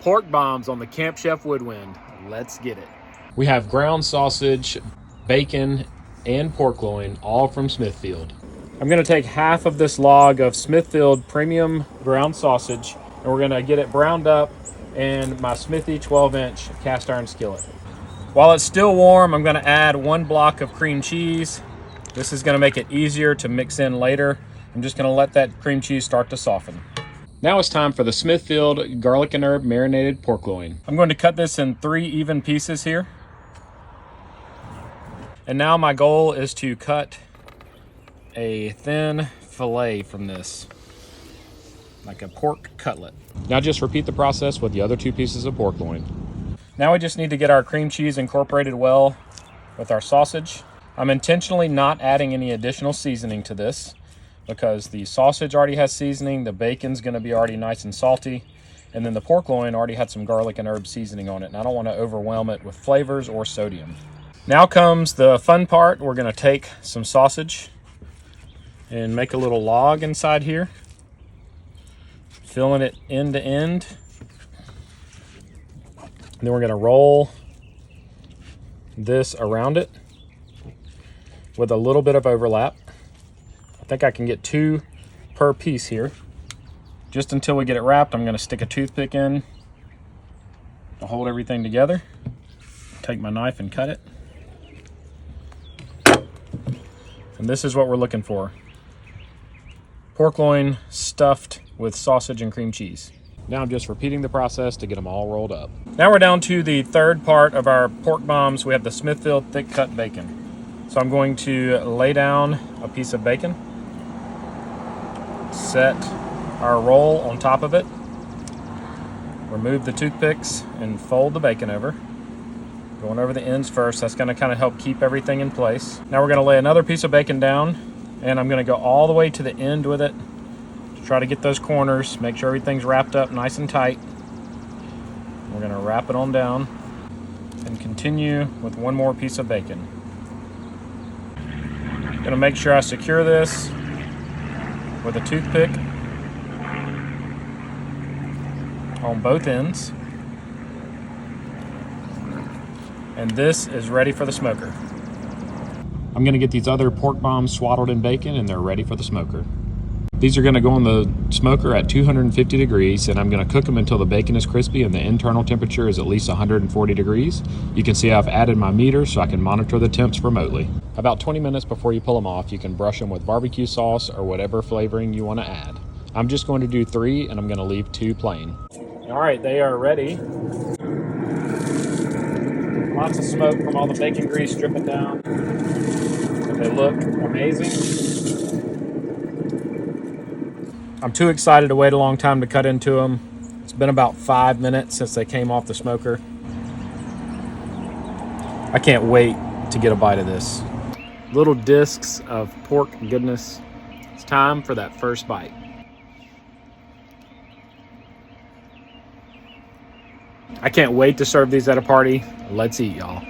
Pork bombs on the Camp Chef Woodwind. Let's get it. We have ground sausage, bacon, and pork loin, all from Smithfield. I'm gonna take half of this log of Smithfield premium ground sausage, and we're gonna get it browned up in my Smithy 12-inch cast iron skillet. While it's still warm, I'm gonna add 1 block of cream cheese. This is gonna make it easier to mix in later. I'm just gonna let that cream cheese start to soften. Now it's time for the Smithfield garlic and herb marinated pork loin. I'm going to cut this in 3 even pieces here. And now my goal is to cut a thin fillet from this, like a pork cutlet. Now just repeat the process with the other 2 pieces of pork loin. Now we just need to get our cream cheese incorporated well with our sausage. I'm intentionally not adding any additional seasoning to this because the sausage already has seasoning, the bacon's gonna be already nice and salty, and then the pork loin already had some garlic and herb seasoning on it, and I don't wanna overwhelm it with flavors or sodium. Now comes the fun part. We're gonna take some sausage and make a little log inside here, filling it end to end. And then we're gonna roll this around it with a little bit of overlap. I think I can get 2 per piece here. Just until we get it wrapped, I'm gonna stick a toothpick in to hold everything together. Take my knife and cut it. And this is what we're looking for. Pork loin stuffed with sausage and cream cheese. Now I'm just repeating the process to get them all rolled up. Now we're down to the 3rd part of our pork bombs. We have the Smithfield thick cut bacon. So I'm going to lay down a piece of bacon, set our roll on top of it, remove the toothpicks and fold the bacon over. Going over the ends first, that's gonna kind of help keep everything in place. Now we're gonna lay another piece of bacon down, and I'm gonna go all the way to the end with it to try to get those corners, make sure everything's wrapped up nice and tight. We're gonna wrap it on down and continue with 1 more piece of bacon. Gonna make sure I secure this with a toothpick on both ends. And this is ready for the smoker. I'm gonna get these other pork bombs swaddled in bacon, and they're ready for the smoker. These are gonna go in the smoker at 250 degrees, and I'm gonna cook them until the bacon is crispy and the internal temperature is at least 140 degrees. You can see I've added my meter so I can monitor the temps remotely. About 20 minutes before you pull them off, you can brush them with barbecue sauce or whatever flavoring you wanna add. I'm just going to do 3, and I'm gonna leave 2 plain. All right, they are ready. Lots of smoke from all the bacon grease dripping down. But they look amazing. I'm too excited to wait a long time to cut into them. It's been about 5 minutes since they came off the smoker. I can't wait to get a bite of this. Little discs of pork goodness. It's time for that first bite. I can't wait to serve these at a party. Let's eat, y'all.